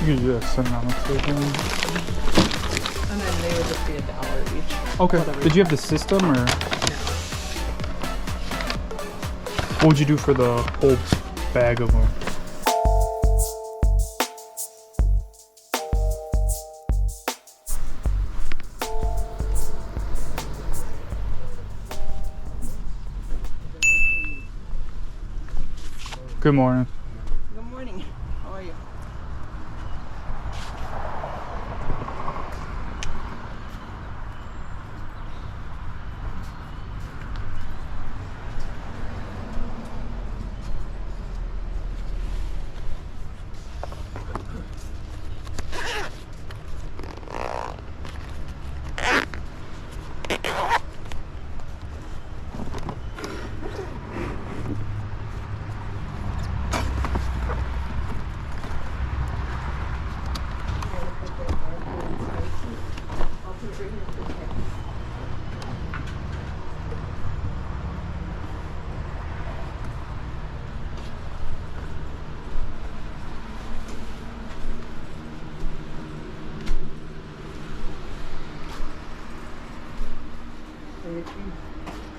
You can do that $7 table. And then they would just be $1 each. Okay. Did you have the system or? No. What would you do for the whole bag of them? Good morning. Good morning. How are you?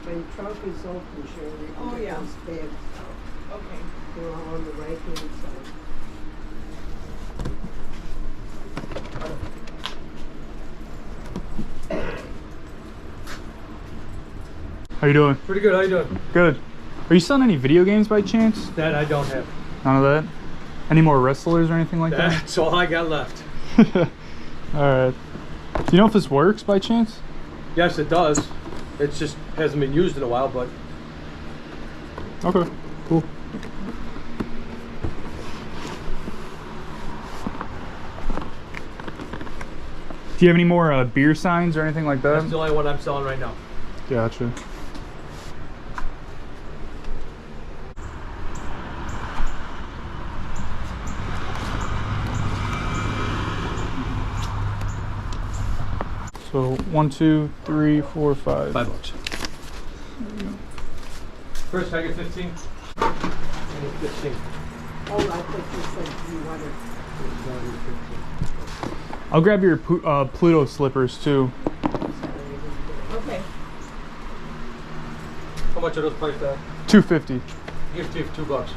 When trunk is open, Shirley, Oh, yeah. those bags, Okay. they're all on the right hand side. How you doing? Pretty good, how you doing? Good. Are you selling any video games by chance? That I don't have. None of that? Any more wrestlers or anything like that? That's all I got left. Alright. Do you know if this works by chance? Yes, it does. It just hasn't been used in a while, but Okay, cool. Do you have any more beer signs or anything like that? that's the only one I'm selling right now. Gotcha. So 1, 2, 3, 4, 5. $5. First, I get 15. I get 15. Oh, I thought you said you wanted. I'll grab your Pluto slippers too. Okay. How much are those priced at? $2.50. Give it to you for $2.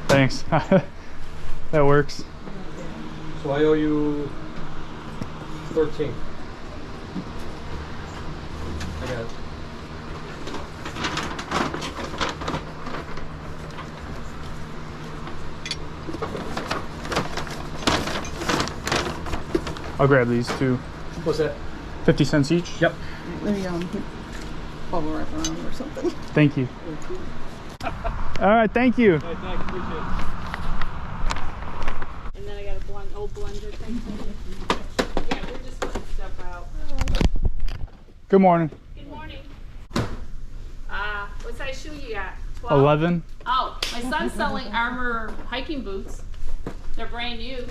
Thanks. That works. So I owe you 13. I got it. I'll grab these too. What's that? 50 cents each? Yep. Maybe bubble wrap around or something. Thank you. Alright, thank you. Hey, thanks, appreciate it. And then I got a old blender thing. Yeah, we're just putting stuff out. Good morning. Good morning. What size shoe you got? 12? 11. Oh, my son's selling armor hiking boots. They're brand new.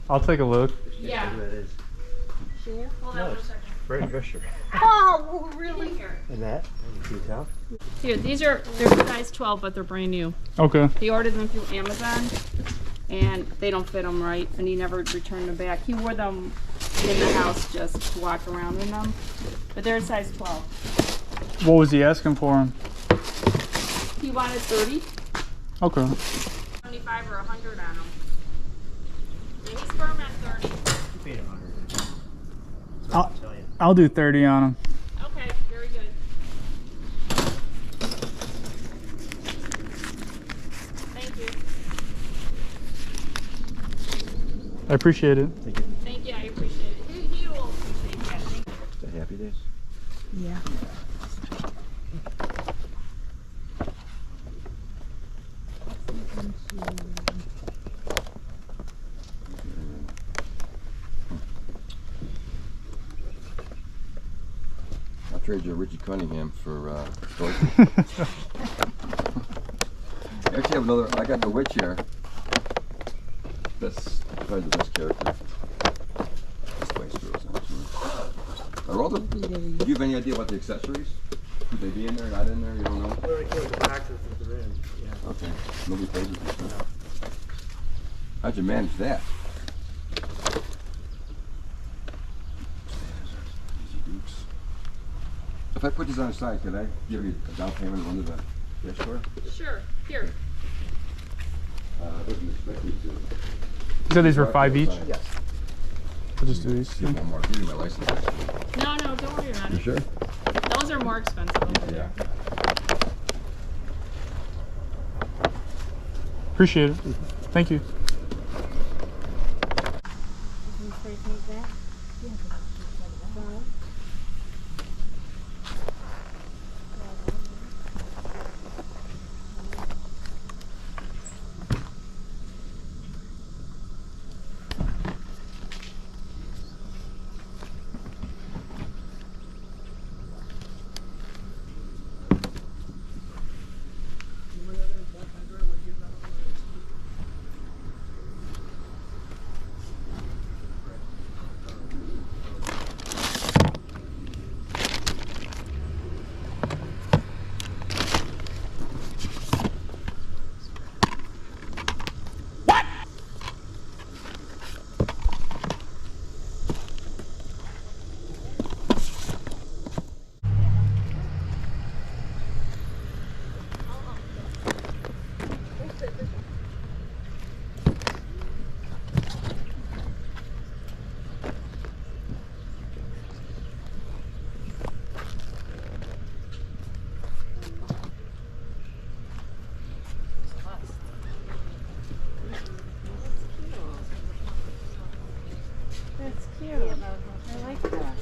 I'll take a look. Yeah. Share? Hold on for a second. Great picture. Oh, really? Here. And that? Can you tell? Here, they're size 12, but they're brand new. Okay. He ordered them through Amazon, and they don't fit him right, and he never returned them back. He wore them in the house just to walk around in them, but they're size 12. What was he asking for him? He wanted 30, Okay. 75 or 100 on them. Yeah, he's firm at 30. I'll do 30 on him. Okay, very good. Thank you. I appreciate it. Thank you, I appreciate it. He will appreciate that. Thank you. The Happy Days? Yeah. I'll trade you Richie Cunningham for Dorothy. I actually have another. I got the witch here. That's probably the best character. Spice Girls, actually. Are all the, do you have any idea about the accessories? Could they be in there, not in there? You don't know? Well, they came with the boxes that they're in. Yeah. Okay. Nobody pays attention. How'd you manage that? If I put these on the side, could I give you a down payment under the cash store? Sure. Here. I wasn't expecting to. You said these were 5 each? Yes. I'll just do these. Give me one more. Give me my license. No, don't worry about You it. sure? Those are more expensive over Yeah. there. Appreciate it. Thank you. That's cute. I like that.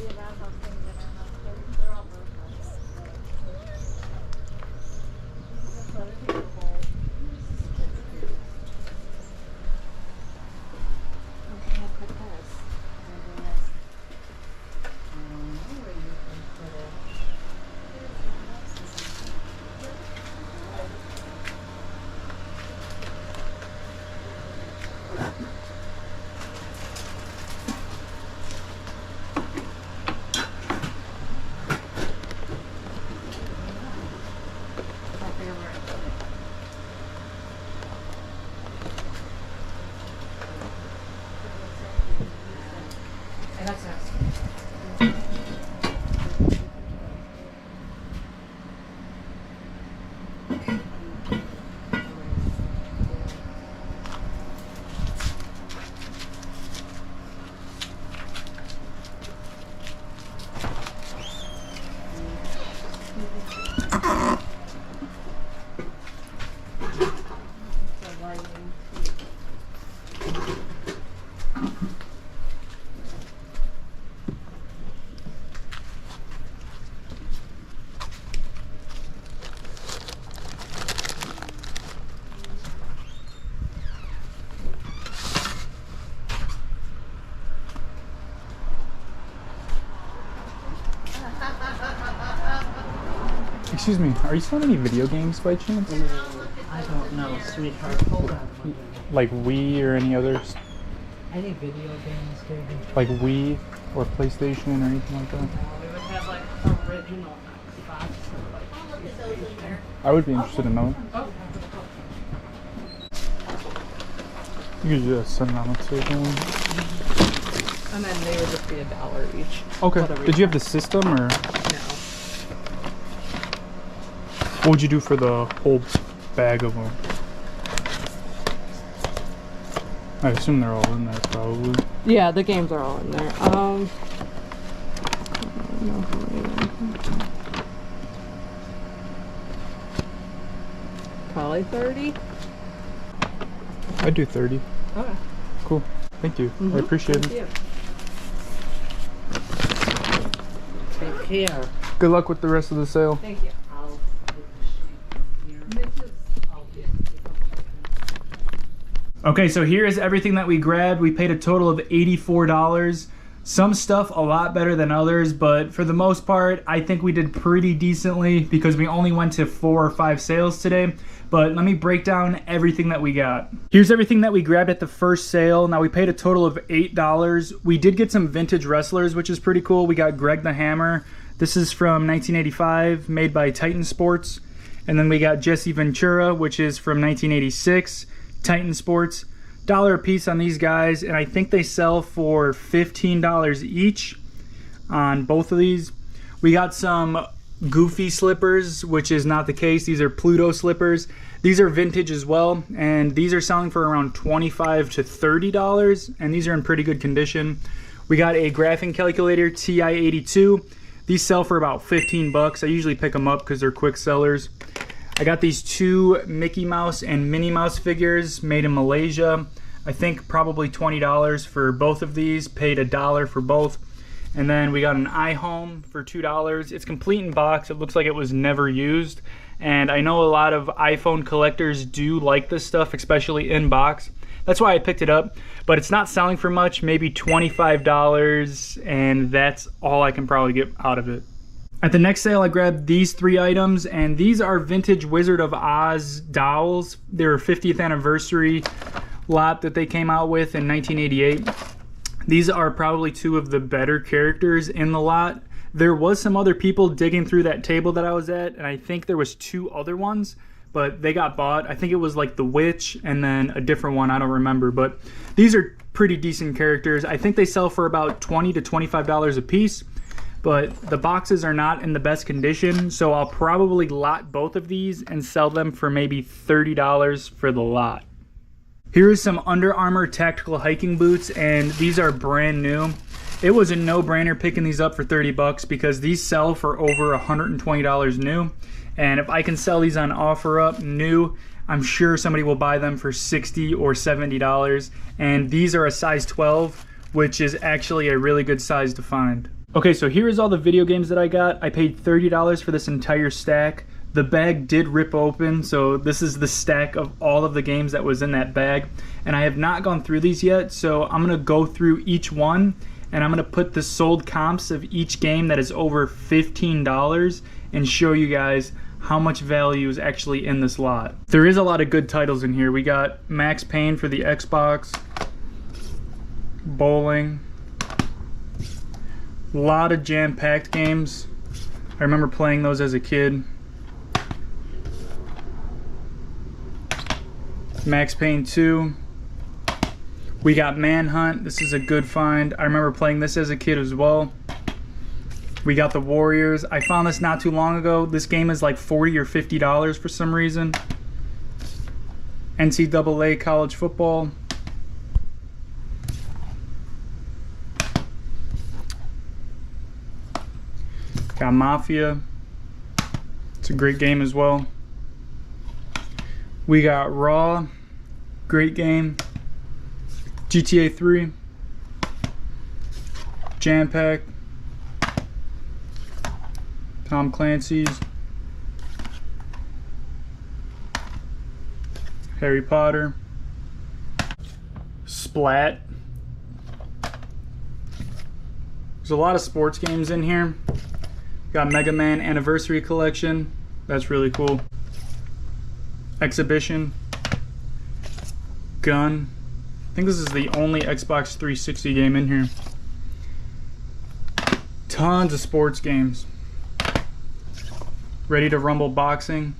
Excuse me, are you selling any video games by chance? I don't know, sweetheart. Hold on. Like Wii or any others? Any video games, baby? Like Wii or PlayStation or anything like that? We would have like original Xbox or like PlayStation. I would be interested in knowing. You could just send it on the table. And then they would just be $1 each. Okay. Whatever Did you have the system or No. what would you do for the whole bag of them? I assume they're all in there probably. Yeah, the games are all in there. Probably 30. I'd do 30. Okay. Cool. Thank you. I appreciate it. Take care. Good luck with the rest of the sale. Thank you. I'll take the sheet from here. I'll get Okay, so here is everything that we grabbed. We paid a total of $84. Some stuff a lot better than others, but for the most part, I think we did pretty decently because we only went to 4 or 5 sales today. But let me break down everything that we got. Here's everything that we grabbed at the first sale. Now we paid a total of $8. We did get some vintage wrestlers, which is pretty cool. We got Greg the Hammer. This is from 1985, made by Titan Sports. And then we got Jesse Ventura, which is from 1986, Titan Sports. $1 a piece on these guys, and I think they sell for $15 each on both of these. We got some Goofy slippers, which is not the case. These are Pluto slippers. These are vintage as well, and these are selling for around $25 to $30, and these are in pretty good condition. We got a graphing calculator TI-82. These sell for about 15 bucks. I usually pick them up because they're quick sellers. I got these two Mickey Mouse and Minnie Mouse figures made in Malaysia. I think probably $20 for both of these. Paid $1 for both. And then we got an iHome for $2. It's complete in box. It looks like it was never used. And I know a lot of iPhone collectors do like this stuff, especially in box. That's why I picked it up. But it's not selling for much, maybe $25, and that's all I can probably get out of it. At the next sale, I grabbed these 3 items, and these are vintage Wizard of Oz dowels. They're a 50th anniversary lot that they came out with in 1988. These are probably 2 of the better characters in the lot. There was some other people digging through that table that I was at, and I think there was 2 other ones, but they got bought. I think it was like the Witch and then a different one, I don't remember, but these are pretty decent characters. I think they sell for about $20 to $25 a piece, but the boxes are not in the best condition, so I'll probably lot both of these and sell them for maybe $30 for the lot. Here is some Under Armour tactical hiking boots, and these are brand new. It was a no-brainer picking these up for 30 bucks because these sell for over $120 new. And if I can sell these on OfferUp new, I'm sure somebody will buy them for $60 or $70. And these are a size 12, which is actually a really good size to find. Okay, so here is all the video games that I got. I paid $30 for this entire stack. The bag did rip open, so this is the stack of all of the games that was in that bag. And I have not gone through these yet, so I'm gonna go through each one, and I'm gonna put the sold comps of each game that is over $15 and show you guys how much value is actually in this lot. There is a lot of good titles in here. We got Max Payne for the Xbox, bowling, a lot of jam-packed games. I remember playing those as a kid. Max Payne 2. We got Manhunt. This is a good find. I remember playing this as a kid as well. We got the Warriors. I found this not too long ago. This game is like $40 or $50 for some reason. NCAA college football. Got Mafia. It's a great game as well. We got Raw. Great game. GTA 3. Jam Pack. Tom Clancy's. Harry Potter. Splat. There's a lot of sports games in here. Got Mega Man Anniversary Collection. That's really cool. Exhibition. Gun. I think this is the only Xbox 360 game in here. Tons of sports games. Ready to Rumble Boxing.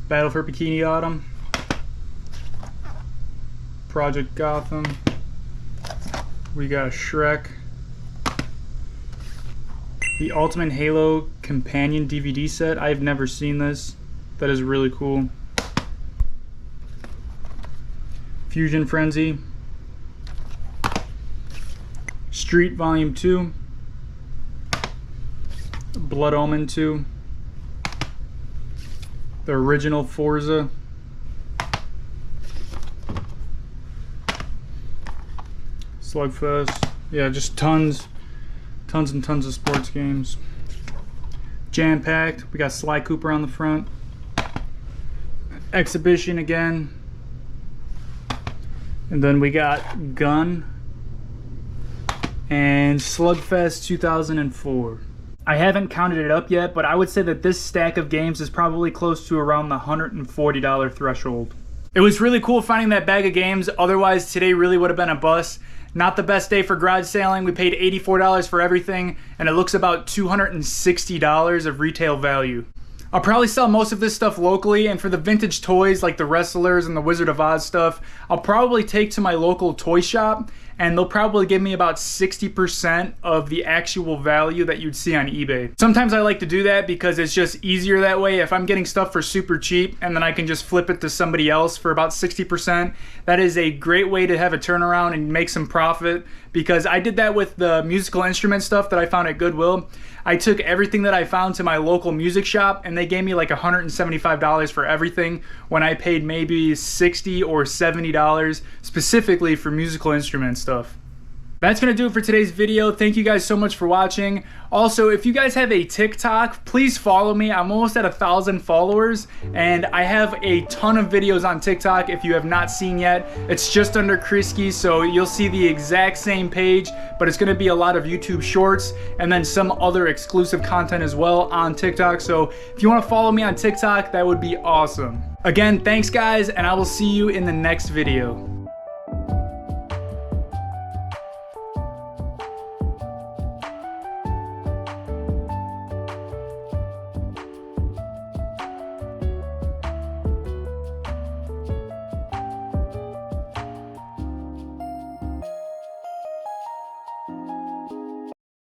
Battle for Bikini Bottom. Project Gotham. We got Shrek. The Ultimate Halo Companion DVD set. I've never seen this. That is really cool. Fusion Frenzy. Street Volume 2. Blood Omen 2. The original Forza. Slugfest. Yeah, just tons and tons of sports games. Jam packed. We got Sly Cooper on the front. Exhibition again. And then we got Gun and Slugfest 2004. I haven't counted it up yet, but I would say that this stack of games is probably close to around the $140 threshold. It was really cool finding that bag of games, otherwise today really would have been a bust. Not the best day for garage sailing. We paid $84 for everything, and it looks about $260 of retail value. I'll probably sell most of this stuff locally, and for the vintage toys like the Wrestlers and the Wizard of Oz stuff, I'll probably take to my local toy shop, and they'll probably give me about 60% of the actual value that you'd see on eBay. Sometimes I like to do that because it's just easier that way. If I'm getting stuff for super cheap and then I can just flip it to somebody else for about 60%, that is a great way to have a turnaround and make some profit, because I did that with the musical instrument stuff that I found at Goodwill. I took everything that I found to my local music shop, and they gave me like $175 for everything when I paid maybe $60 or $70 specifically for musical instrument stuff. That's gonna do it for today's video. Thank you guys so much for watching. Also, if you guys have a TikTok, please follow me. I'm almost at 1,000 followers, and I have a ton of videos on TikTok if you have not seen yet. It's just under Kreesky, so you'll see the exact same page, but it's gonna be a lot of YouTube shorts and then some other exclusive content as well on TikTok. So if you wanna follow me on TikTok, that would be awesome. Again, thanks guys, and I will see you in the next video.